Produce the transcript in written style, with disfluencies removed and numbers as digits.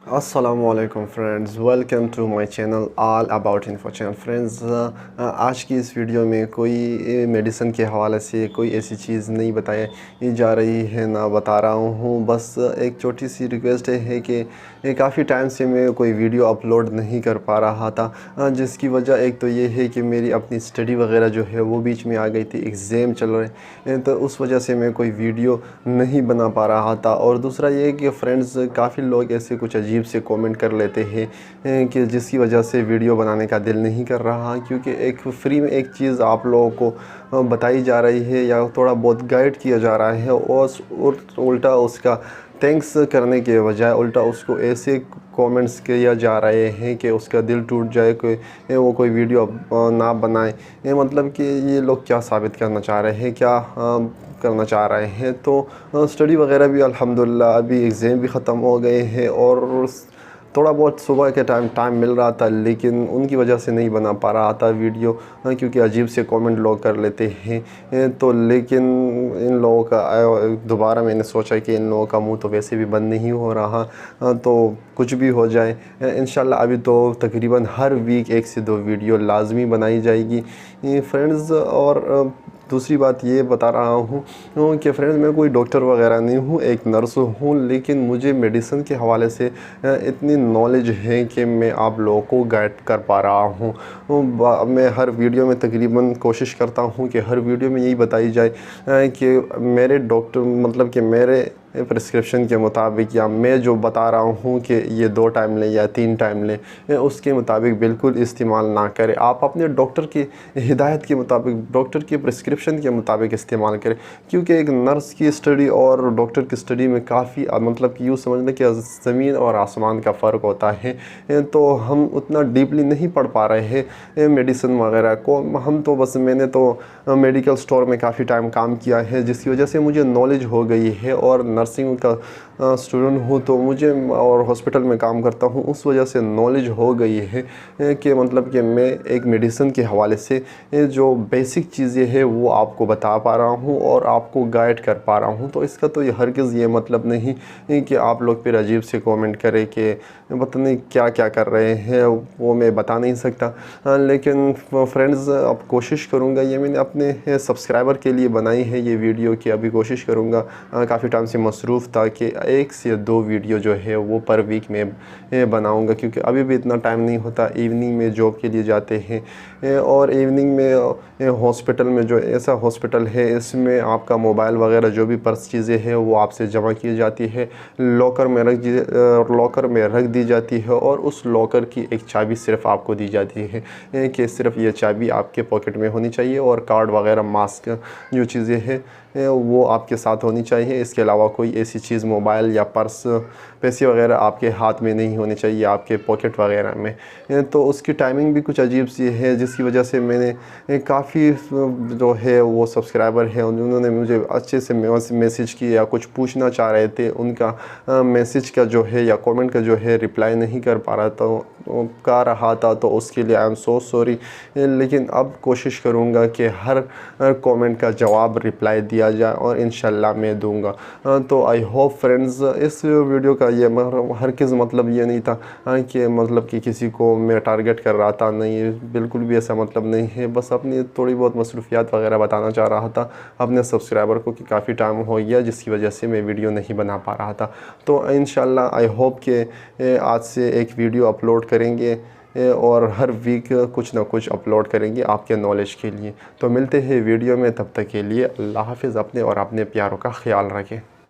अस्सलामुअलैकुम friends, welcome to my channel all about info channel. Friends, आज की इस वीडियो में कोई मेडिसिन के हवाले से कोई ऐसी चीज़ नहीं बताई जा रही है, ना बता रहा हूँ। बस एक छोटी सी रिक्वेस्ट है कि काफ़ी टाइम से मैं कोई वीडियो अपलोड नहीं कर पा रहा था, जिसकी वजह एक तो ये है कि मेरी अपनी स्टडी वगैरह जो है वो बीच में आ गई थी, एग्ज़ाम चल रहे हैं, तो उस वजह से मैं कोई वीडियो नहीं बना पा रहा था। और दूसरा ये कि फ्रेंड्स, काफ़ी लोग ऐसे कुछ अजीब से कमेंट कर लेते हैं कि जिसकी वजह से वीडियो बनाने का दिल नहीं कर रहा, क्योंकि एक फ्री में एक चीज़ आप लोगों को बताई जा रही है या थोड़ा बहुत गाइड किया जा रहा है, और उल्टा उसका थैंक्स करने के बजाय उल्टा उसको ऐसे कमेंट्स किया जा रहे हैं कि उसका दिल टूट जाए कि वो कोई वीडियो ना बनाए। ये मतलब कि ये लोग क्या साबित करना चाह रहे हैं, क्या करना चाह रहे हैं। तो स्टडी वगैरह भी अल्हम्दुलिल्लाह अभी एग्ज़ाम भी ख़त्म हो गए हैं, और थोड़ा बहुत सुबह के टाइम मिल रहा था, लेकिन उनकी वजह से नहीं बना पा रहा था वीडियो, क्योंकि अजीब से कमेंट लोग कर लेते हैं। तो लेकिन इन लोगों का दोबारा मैंने सोचा कि इन लोगों का मुंह तो वैसे भी बंद नहीं हो रहा, तो कुछ भी हो जाए इंशाल्लाह अभी तो तकरीबन हर वीक 1 से 2 वीडियो लाजमी बनाई जाएगी फ्रेंड्स। और दूसरी बात ये बता रहा हूँ कि फ्रेंड्स, मैं कोई डॉक्टर वगैरह नहीं हूँ, एक नर्स हूँ, लेकिन मुझे मेडिसिन के हवाले से इतनी नॉलेज है कि मैं आप लोगों को गाइड कर पा रहा हूँ। मैं हर वीडियो में तकरीबन कोशिश करता हूँ कि हर वीडियो में यही बताई जाए कि मेरे डॉक्टर मतलब कि मेरे प्रिस्क्रिप्शन के मुताबिक, या मैं जो बता रहा हूँ कि ये 2 टाइम लें या 3 टाइम लें, उसके मुताबिक बिल्कुल इस्तेमाल ना करें। आप अपने डॉक्टर की हिदायत के मुताबिक, डॉक्टर की प्रिस्क्रिप्शन के मुताबिक इस्तेमाल करें, क्योंकि एक नर्स की स्टडी और डॉक्टर की स्टडी में काफ़ी मतलब कि यूँ समझना कि ज़मीन और आसमान का फ़र्क होता है। तो हम उतना डीपली नहीं पढ़ पा रहे हैं मेडिसिन वगैरह को। हम तो बस मैंने तो मेडिकल स्टोर में काफ़ी टाइम काम किया है, जिसकी वजह से मुझे नॉलेज हो गई है, और नर्सिंग का स्टूडेंट हूँ तो मुझे, और हॉस्पिटल में काम करता हूँ, उस वजह से नॉलेज हो गई है कि मतलब कि मैं एक मेडिसिन के हवाले से जो बेसिक चीज़ें हैं वो आपको बता पा रहा हूँ और आपको गाइड कर पा रहा हूँ। तो इसका तो हरगिज़ ये मतलब नहीं कि आप लोग फिर अजीब से कमेंट करें कि पता नहीं क्या क्या कर रहे हैं, वो मैं बता नहीं सकता। लेकिन फ्रेंड्स, अब कोशिश करूँगा, ये मैंने अपने सब्सक्राइबर के लिए बनाई है ये वीडियो, कि अभी कोशिश करूँगा, काफ़ी टाइम से मसरूफ़ था कि 1 से 2 वीडियो जो है वो पर वीक में बनाऊँगा, क्योंकि अभी भी इतना टाइम नहीं होता। इवनिंग में जॉब के लिए जाते हैं, और इवनिंग में हॉस्पिटल में, जो ऐसा हॉस्पिटल है इसमें आपका मोबाइल वगैरह जो भी पर्स चीज़ें हैं वो आपसे जमा की जाती है, लॉकर में रख दी जाती है, और उस लॉकर की एक चाबी सिर्फ आपको दी जाती है कि सिर्फ ये चाबी आपके पॉकेट में होनी चाहिए, और कार्ड वगैरह, मास्क, जो चीज़ें हैं वो आपके साथ होनी चाहिए। इसके अलावा कोई ऐसी चीज़, मोबाइल या पर्स, पैसे वगैरह आपके हाथ में नहीं होने चाहिए, आपके पॉकेट वगैरह में। तो उसकी टाइमिंग भी कुछ अजीब सी है, जिसकी वजह से मैंने काफ़ी जो है वो सब्सक्राइबर हैं उन्होंने मुझे अच्छे से मैसेज किए या कुछ पूछना चाह रहे थे, उनका मैसेज का जो है या कमेंट का जो है रिप्लाई नहीं कर पा रहा था, तो उसके लिए आई एम सो सॉरी। लेकिन अब कोशिश करूँगा कि हर कमेंट का जवाब, रिप्लाई दिया जाए, और इंशाल्लाह मैं दूंगा। तो आई होप फ्रेंड्स, इस वीडियो का ये हरगिज़ मतलब ये नहीं था कि मतलब कि किसी को मैं टारगेट कर रहा था, नहीं, बिल्कुल भी ऐसा मतलब नहीं है। बस अपनी थोड़ी बहुत मसरूफियात वगैरह बताना चाह रहा था अपने सब्सक्राइबर को कि काफ़ी टाइम हो गया, जिसकी वजह से मैं वीडियो नहीं बना पा रहा था। तो इंशाल्लाह आई होप कि आज से एक वीडियो अपलोड करेंगे, और हर वीक कुछ ना कुछ अपलोड करेंगे आपके नॉलेज के लिए। तो मिलते हैं वीडियो में, तब तक के लिए अल्लाह हाफ़िज़। अपने और अपने प्यारों का ख्याल रखें।